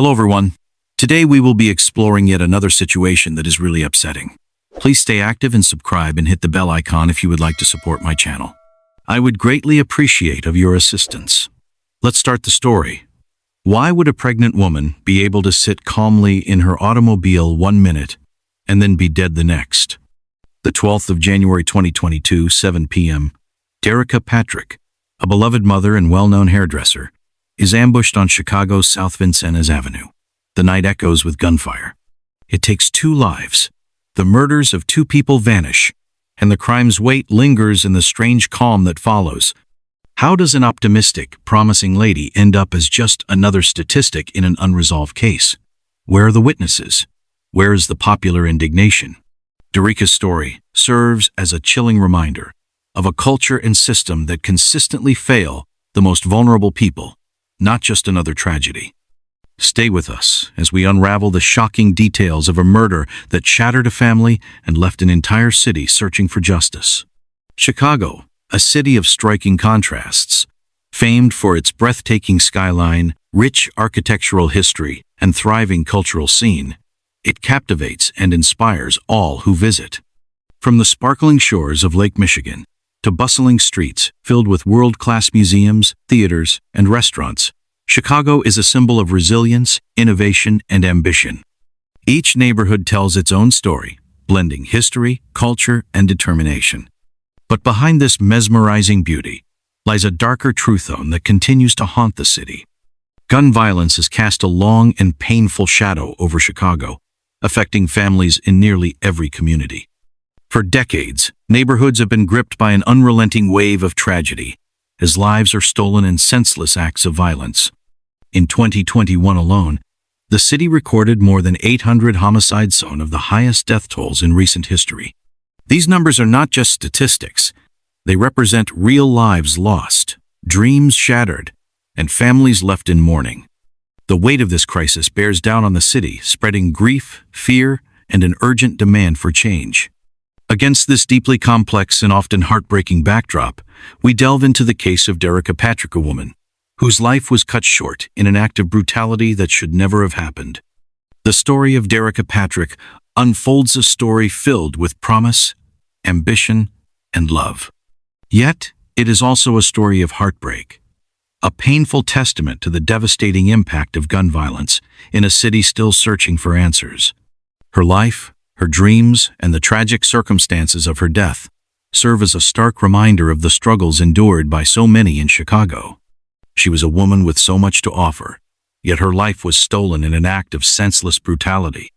Hello everyone. Today we will be exploring yet another situation that is really upsetting. Please stay active and subscribe and hit the bell icon if you would like to support my channel. I would greatly appreciate of your assistance. Let's start the story. Why would a pregnant woman be able to sit calmly in her automobile 1 minute and then be dead the next? The 12th of January 2022, 7 p.m., Derica Patrick, a beloved mother and well-known hairdresser, is ambushed on Chicago's South Vincennes Avenue. The night echoes with gunfire. It takes 2 lives. The murders of 2 people vanish, and the crime's weight lingers in the strange calm that follows. How does an optimistic, promising lady end up as just another statistic in an unresolved case? Where are the witnesses? Where is the popular indignation? Derica's story serves as a chilling reminder of a culture and system that consistently fail the most vulnerable people, not just another tragedy. Stay with us as we unravel the shocking details of a murder that shattered a family and left an entire city searching for justice. Chicago, a city of striking contrasts, famed for its breathtaking skyline, rich architectural history, and thriving cultural scene, it captivates and inspires all who visit. From the sparkling shores of Lake Michigan to bustling streets filled with world-class museums, theaters, and restaurants, Chicago is a symbol of resilience, innovation, and ambition. Each neighborhood tells its own story, blending history, culture, and determination. But behind this mesmerizing beauty lies a darker truth zone that continues to haunt the city. Gun violence has cast a long and painful shadow over Chicago, affecting families in nearly every community. For decades, neighborhoods have been gripped by an unrelenting wave of tragedy, as lives are stolen in senseless acts of violence. In 2021 alone, the city recorded more than 800 homicides, one of the highest death tolls in recent history. These numbers are not just statistics. They represent real lives lost, dreams shattered, and families left in mourning. The weight of this crisis bears down on the city, spreading grief, fear, and an urgent demand for change. Against this deeply complex and often heartbreaking backdrop, we delve into the case of Derica Patrick, a woman whose life was cut short in an act of brutality that should never have happened. The story of Derica Patrick unfolds a story filled with promise, ambition, and love. Yet, it is also a story of heartbreak, a painful testament to the devastating impact of gun violence in a city still searching for answers. Her life, her dreams, and the tragic circumstances of her death serve as a stark reminder of the struggles endured by so many in Chicago. She was a woman with so much to offer, yet her life was stolen in an act of senseless brutality.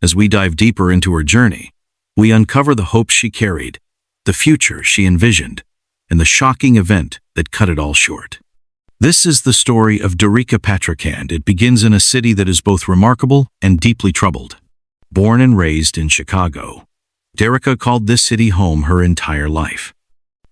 As we dive deeper into her journey, we uncover the hopes she carried, the future she envisioned, and the shocking event that cut it all short. This is the story of Derica Patrick, and it begins in a city that is both remarkable and deeply troubled. Born and raised in Chicago, Derica called this city home her entire life.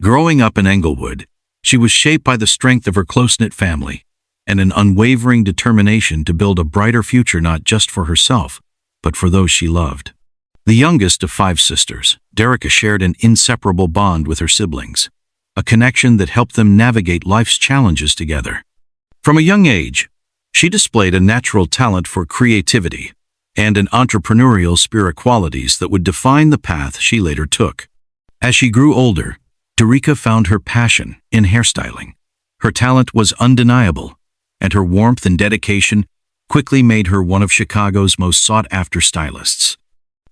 Growing up in Englewood, she was shaped by the strength of her close-knit family and an unwavering determination to build a brighter future not just for herself, but for those she loved. The youngest of 5 sisters, Derica shared an inseparable bond with her siblings, a connection that helped them navigate life's challenges together. From a young age, she displayed a natural talent for creativity and an entrepreneurial spirit, qualities that would define the path she later took. As she grew older, Derica found her passion in hairstyling. Her talent was undeniable, and her warmth and dedication quickly made her one of Chicago's most sought-after stylists.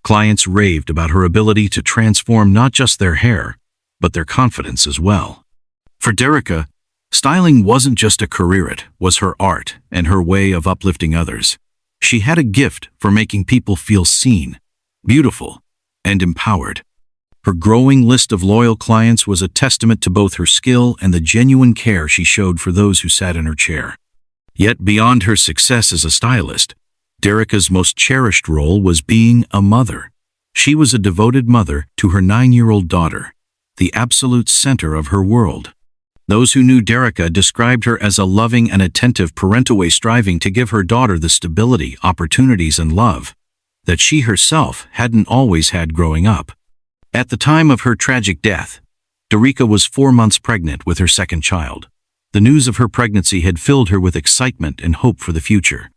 Clients raved about her ability to transform not just their hair, but their confidence as well. For Derica, styling wasn't just a career, it was her art and her way of uplifting others. She had a gift for making people feel seen, beautiful, and empowered. Her growing list of loyal clients was a testament to both her skill and the genuine care she showed for those who sat in her chair. Yet beyond her success as a stylist, Derica's most cherished role was being a mother. She was a devoted mother to her 9-year-old daughter, the absolute center of her world. Those who knew Derica described her as a loving and attentive parent, always striving to give her daughter the stability, opportunities, and love that she herself hadn't always had growing up. At the time of her tragic death, Derica was 4 months pregnant with her second child. The news of her pregnancy had filled her with excitement and hope for the future.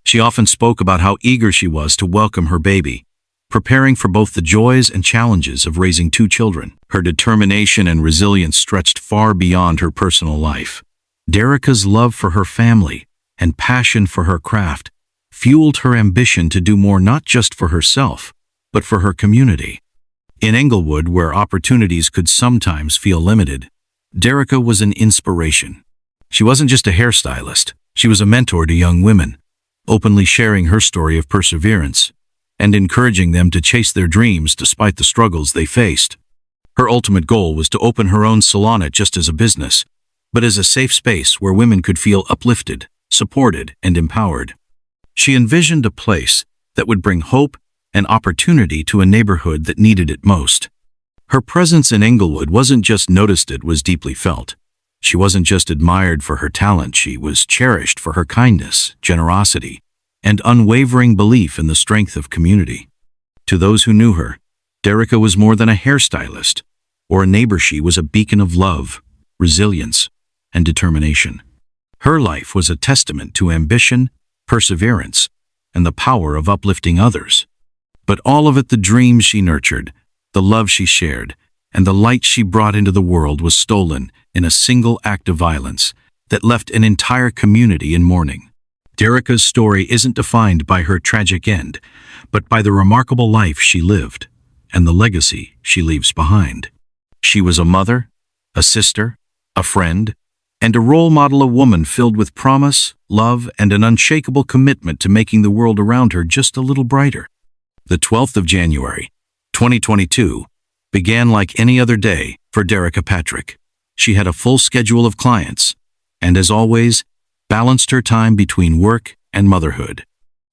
She often spoke about how eager she was to welcome her baby, preparing for both the joys and challenges of raising two children. Her determination and resilience stretched far beyond her personal life. Derica's love for her family and passion for her craft fueled her ambition to do more not just for herself, but for her community. In Englewood, where opportunities could sometimes feel limited, Derica was an inspiration. She wasn't just a hairstylist, she was a mentor to young women, openly sharing her story of perseverance and encouraging them to chase their dreams despite the struggles they faced. Her ultimate goal was to open her own salon not just as a business, but as a safe space where women could feel uplifted, supported, and empowered. She envisioned a place that would bring hope and opportunity to a neighborhood that needed it most. Her presence in Englewood wasn't just noticed, it was deeply felt. She wasn't just admired for her talent, she was cherished for her kindness, generosity, and unwavering belief in the strength of community. To those who knew her, Derica was more than a hairstylist or a neighbor. She was a beacon of love, resilience, and determination. Her life was a testament to ambition, perseverance, and the power of uplifting others. But all of it, the dreams she nurtured, the love she shared, and the light she brought into the world, was stolen in a single act of violence that left an entire community in mourning. Derica's story isn't defined by her tragic end, but by the remarkable life she lived and the legacy she leaves behind. She was a mother, a sister, a friend, and a role model, a woman filled with promise, love, and an unshakable commitment to making the world around her just a little brighter. The 12th of January, 2022, began like any other day for Derica Patrick. She had a full schedule of clients, and as always, balanced her time between work and motherhood.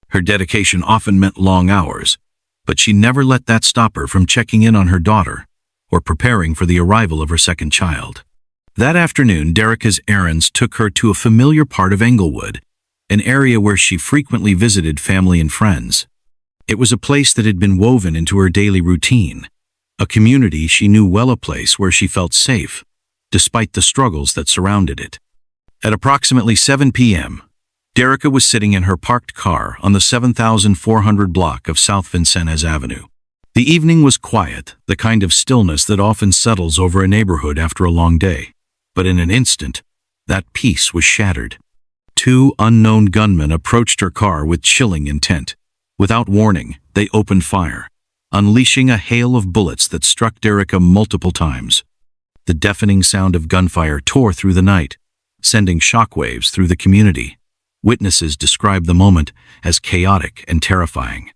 Her dedication often meant long hours, but she never let that stop her from checking in on her daughter or preparing for the arrival of her second child. That afternoon, Derica's errands took her to a familiar part of Englewood, an area where she frequently visited family and friends. It was a place that had been woven into her daily routine, a community she knew well, a place where she felt safe, despite the struggles that surrounded it. At approximately 7 p.m., Derica was sitting in her parked car on the 7400 block of South Vincennes Avenue. The evening was quiet, the kind of stillness that often settles over a neighborhood after a long day. But in an instant, that peace was shattered. Two unknown gunmen approached her car with chilling intent. Without warning, they opened fire, unleashing a hail of bullets that struck Derica multiple times. The deafening sound of gunfire tore through the night, sending shockwaves through the community. Witnesses described the moment as chaotic and terrifying.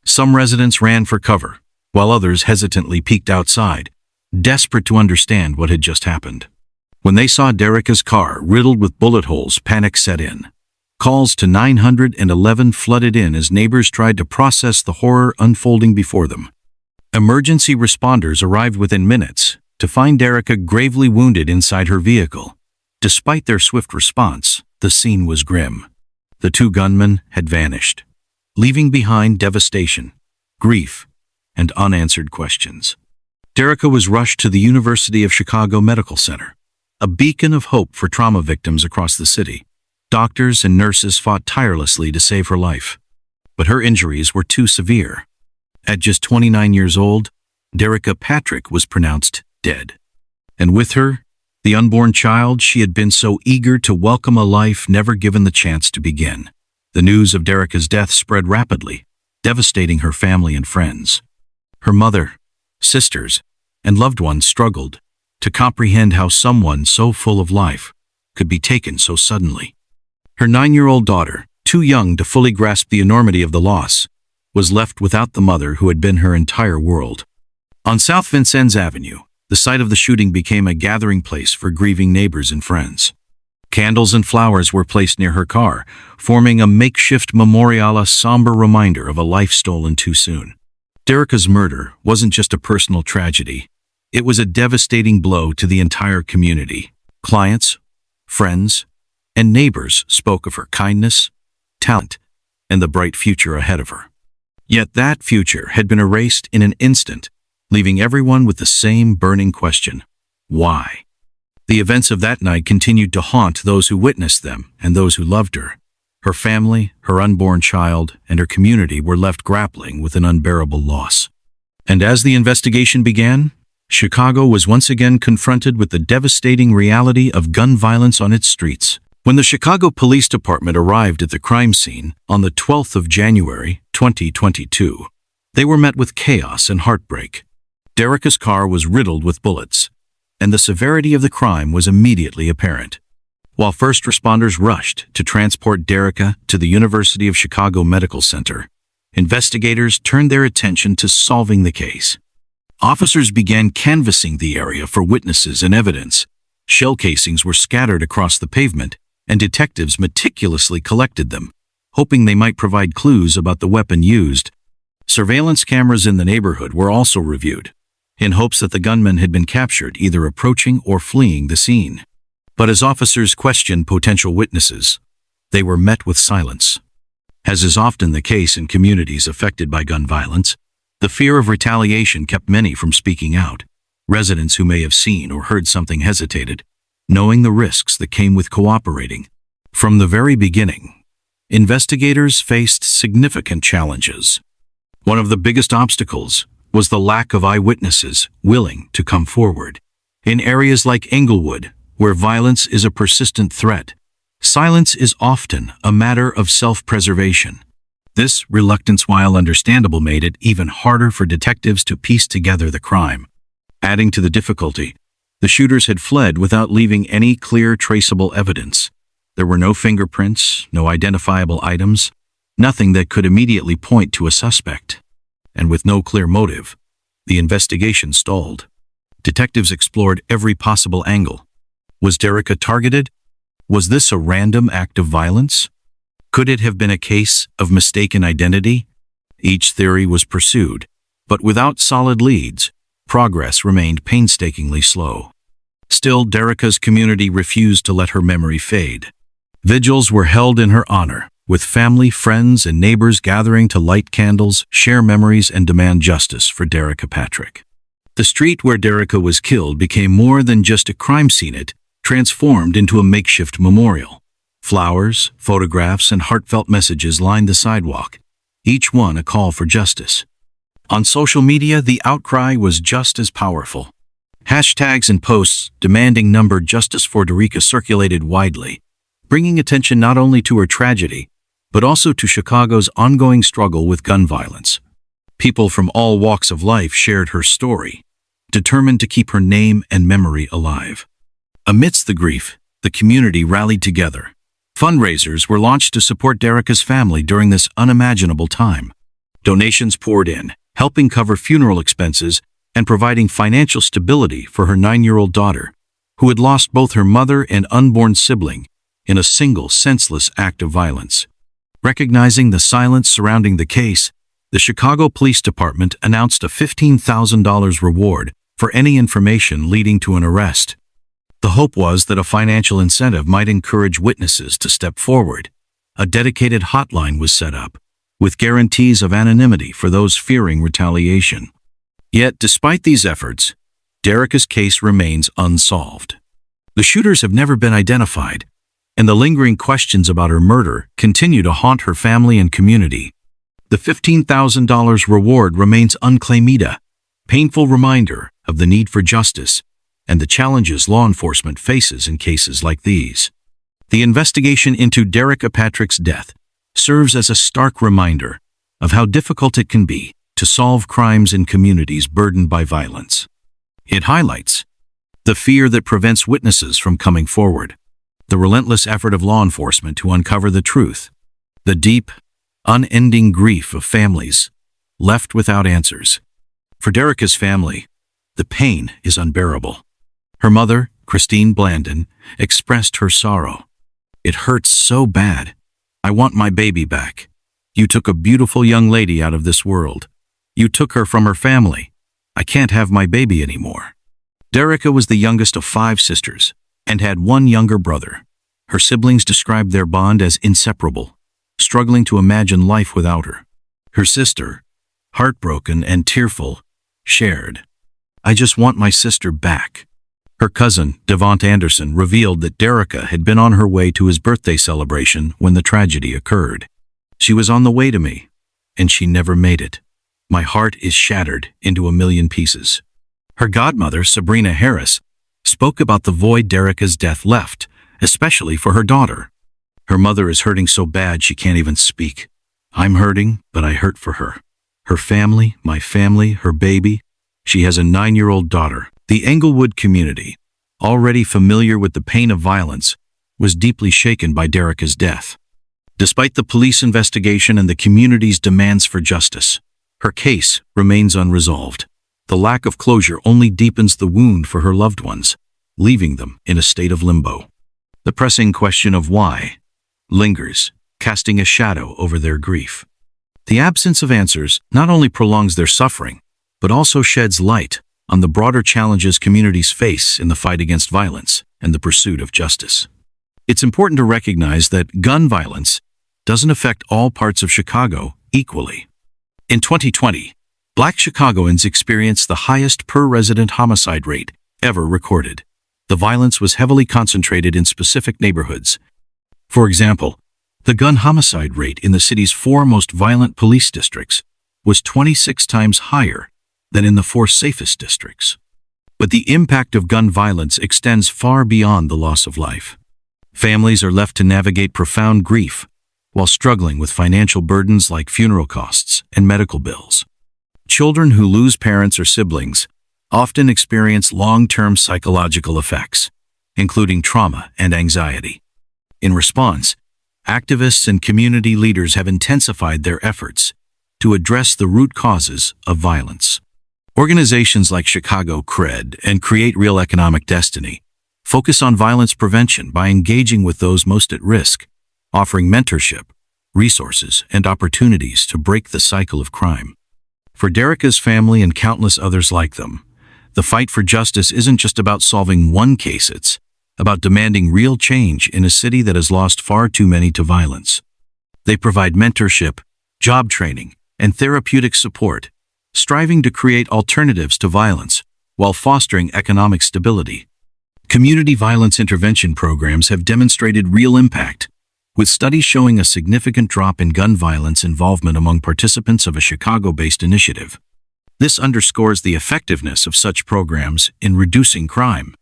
Some residents ran for cover, while others hesitantly peeked outside, desperate to understand what had just happened. When they saw Derica's car riddled with bullet holes, panic set in. Calls to 911 flooded in as neighbors tried to process the horror unfolding before them. Emergency responders arrived within minutes to find Derica gravely wounded inside her vehicle. Despite their swift response, the scene was grim. The two gunmen had vanished, leaving behind devastation, grief, and unanswered questions. Derica was rushed to the University of Chicago Medical Center, a beacon of hope for trauma victims across the city. Doctors and nurses fought tirelessly to save her life, but her injuries were too severe. At just 29 years old, Derica Patrick was pronounced dead. And with her, the unborn child she had been so eager to welcome, a life never given the chance to begin. The news of Derica's death spread rapidly, devastating her family and friends. Her mother, sisters, and loved ones struggled to comprehend how someone so full of life could be taken so suddenly. Her 9-year-old daughter, too young to fully grasp the enormity of the loss, was left without the mother who had been her entire world. On South Vincennes Avenue, the site of the shooting became a gathering place for grieving neighbors and friends. Candles and flowers were placed near her car, forming a makeshift memorial, a somber reminder of a life stolen too soon. Derica's murder wasn't just a personal tragedy. It was a devastating blow to the entire community. Clients, friends, and neighbors spoke of her kindness, talent, and the bright future ahead of her. Yet that future had been erased in an instant, leaving everyone with the same burning question: why? The events of that night continued to haunt those who witnessed them and those who loved her. Her family, her unborn child, and her community were left grappling with an unbearable loss. And as the investigation began, Chicago was once again confronted with the devastating reality of gun violence on its streets. When the Chicago Police Department arrived at the crime scene on the 12th of January, 2022, they were met with chaos and heartbreak. Derica's car was riddled with bullets, and the severity of the crime was immediately apparent. While first responders rushed to transport Derica to the University of Chicago Medical Center, investigators turned their attention to solving the case. Officers began canvassing the area for witnesses and evidence. Shell casings were scattered across the pavement, and detectives meticulously collected them, hoping they might provide clues about the weapon used. Surveillance cameras in the neighborhood were also reviewed, in hopes that the gunman had been captured either approaching or fleeing the scene. But as officers questioned potential witnesses, they were met with silence. As is often the case in communities affected by gun violence, the fear of retaliation kept many from speaking out. Residents who may have seen or heard something hesitated, knowing the risks that came with cooperating. From the very beginning, investigators faced significant challenges. One of the biggest obstacles was the lack of eyewitnesses willing to come forward. In areas like Englewood, where violence is a persistent threat, silence is often a matter of self-preservation. This reluctance, while understandable, made it even harder for detectives to piece together the crime. Adding to the difficulty, the shooters had fled without leaving any clear, traceable evidence. There were no fingerprints, no identifiable items, nothing that could immediately point to a suspect. And with no clear motive, the investigation stalled. Detectives explored every possible angle. Was Derica targeted? Was this a random act of violence? Could it have been a case of mistaken identity? Each theory was pursued, but without solid leads, progress remained painstakingly slow. Still, Derica's community refused to let her memory fade. Vigils were held in her honor, with family, friends, and neighbors gathering to light candles, share memories, and demand justice for Derica Patrick. The street where Derica was killed became more than just a crime scene. It transformed into a makeshift memorial. Flowers, photographs, and heartfelt messages lined the sidewalk, each one a call for justice. On social media, the outcry was just as powerful. Hashtags and posts demanding numbered justice for Derica circulated widely, bringing attention not only to her tragedy, but also to Chicago's ongoing struggle with gun violence. People from all walks of life shared her story, determined to keep her name and memory alive. Amidst the grief, the community rallied together. Fundraisers were launched to support Derica's family during this unimaginable time. Donations poured in, helping cover funeral expenses and providing financial stability for her 9-year-old daughter, who had lost both her mother and unborn sibling in a single senseless act of violence. Recognizing the silence surrounding the case, the Chicago Police Department announced a $15,000 reward for any information leading to an arrest. The hope was that a financial incentive might encourage witnesses to step forward. A dedicated hotline was set up, with guarantees of anonymity for those fearing retaliation. Yet, despite these efforts, Derica's case remains unsolved. The shooters have never been identified, and the lingering questions about her murder continue to haunt her family and community. The $15,000 reward remains unclaimed, a painful reminder of the need for justice and the challenges law enforcement faces in cases like these. The investigation into Derica Patrick's death serves as a stark reminder of how difficult it can be to solve crimes in communities burdened by violence. It highlights the fear that prevents witnesses from coming forward, the relentless effort of law enforcement to uncover the truth, the deep, unending grief of families left without answers. For Derica's family, the pain is unbearable. Her mother, Christine Blandon, expressed her sorrow. "It hurts so bad. I want my baby back. You took a beautiful young lady out of this world. You took her from her family. I can't have my baby anymore." Derica was the youngest of 5 sisters and had one younger brother. Her siblings described their bond as inseparable, struggling to imagine life without her. Her sister, heartbroken and tearful, shared, "I just want my sister back." Her cousin, Devont Anderson, revealed that Derica had been on her way to his birthday celebration when the tragedy occurred. She was on the way to me, and she never made it. My heart is shattered into a million pieces. Her godmother, Sabrina Harris, spoke about the void Derica's death left, especially for her daughter. Her mother is hurting so bad she can't even speak. I'm hurting, but I hurt for her. Her family, my family, her baby. She has a 9-year-old daughter. The Englewood community, already familiar with the pain of violence, was deeply shaken by Derica's death. Despite the police investigation and the community's demands for justice, her case remains unresolved. The lack of closure only deepens the wound for her loved ones, leaving them in a state of limbo. The pressing question of why lingers, casting a shadow over their grief. The absence of answers not only prolongs their suffering, but also sheds light on the broader challenges communities face in the fight against violence and the pursuit of justice. It's important to recognize that gun violence doesn't affect all parts of Chicago equally. In 2020, Black Chicagoans experienced the highest per-resident homicide rate ever recorded. The violence was heavily concentrated in specific neighborhoods. For example, the gun homicide rate in the city's 4 most violent police districts was 26 times higher than in the 4 safest districts. But the impact of gun violence extends far beyond the loss of life. Families are left to navigate profound grief while struggling with financial burdens like funeral costs and medical bills. Children who lose parents or siblings often experience long-term psychological effects, including trauma and anxiety. In response, activists and community leaders have intensified their efforts to address the root causes of violence. Organizations like Chicago Cred and Create Real Economic Destiny focus on violence prevention by engaging with those most at risk, offering mentorship, resources, and opportunities to break the cycle of crime. For Derica's family and countless others like them, the fight for justice isn't just about solving one case, it's about demanding real change in a city that has lost far too many to violence. They provide mentorship, job training, and therapeutic support, striving to create alternatives to violence while fostering economic stability. Community violence intervention programs have demonstrated real impact, with studies showing a significant drop in gun violence involvement among participants of a Chicago-based initiative. This underscores the effectiveness of such programs in reducing crime.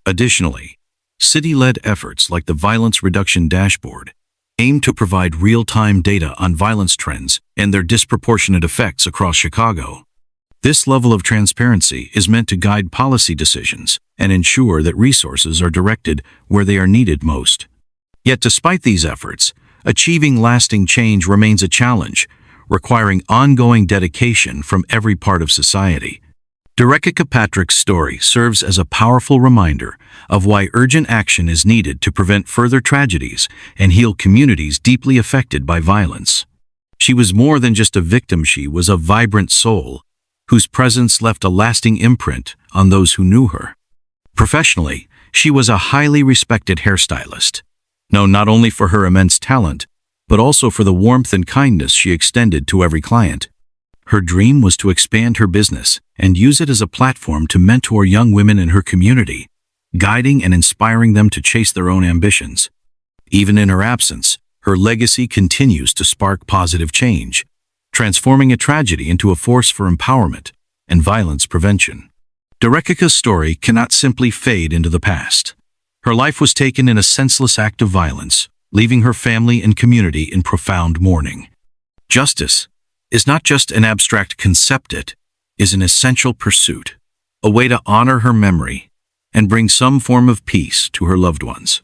Additionally, city-led efforts like the Violence Reduction Dashboard aim to provide real-time data on violence trends and their disproportionate effects across Chicago. This level of transparency is meant to guide policy decisions and ensure that resources are directed where they are needed most. Yet despite these efforts, achieving lasting change remains a challenge, requiring ongoing dedication from every part of society. Derica Patrick's story serves as a powerful reminder of why urgent action is needed to prevent further tragedies and heal communities deeply affected by violence. She was more than just a victim, she was a vibrant soul, whose presence left a lasting imprint on those who knew her. Professionally, she was a highly respected hairstylist, known not only for her immense talent, but also for the warmth and kindness she extended to every client. Her dream was to expand her business and use it as a platform to mentor young women in her community, guiding and inspiring them to chase their own ambitions. Even in her absence, her legacy continues to spark positive change, transforming a tragedy into a force for empowerment and violence prevention. Derica's story cannot simply fade into the past. Her life was taken in a senseless act of violence, leaving her family and community in profound mourning. Justice is not just an abstract concept, it is an essential pursuit, a way to honor her memory and bring some form of peace to her loved ones.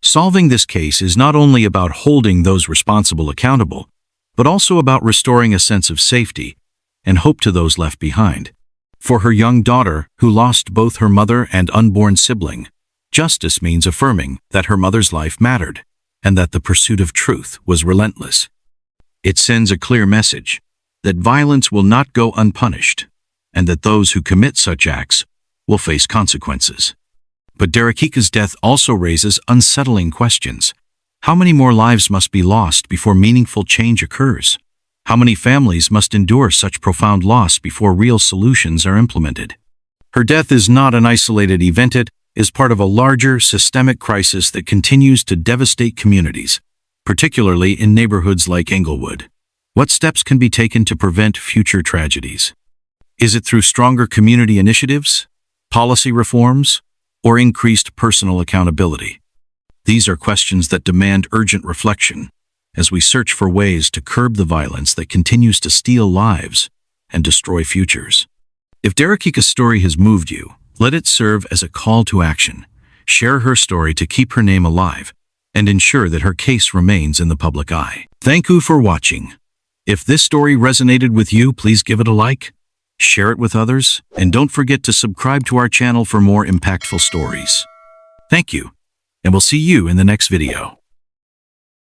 Solving this case is not only about holding those responsible accountable, but also about restoring a sense of safety and hope to those left behind. For her young daughter, who lost both her mother and unborn sibling, justice means affirming that her mother's life mattered and that the pursuit of truth was relentless. It sends a clear message that violence will not go unpunished and that those who commit such acts will face consequences. But Derica's death also raises unsettling questions. How many more lives must be lost before meaningful change occurs? How many families must endure such profound loss before real solutions are implemented? Her death is not an isolated event, it is part of a larger systemic crisis that continues to devastate communities, particularly in neighborhoods like Englewood. What steps can be taken to prevent future tragedies? Is it through stronger community initiatives, policy reforms, or increased personal accountability? These are questions that demand urgent reflection as we search for ways to curb the violence that continues to steal lives and destroy futures. If Derica's story has moved you, let it serve as a call to action. Share her story to keep her name alive and ensure that her case remains in the public eye. Thank you for watching. If this story resonated with you, please give it a like, share it with others, and don't forget to subscribe to our channel for more impactful stories. Thank you, and we'll see you in the next video.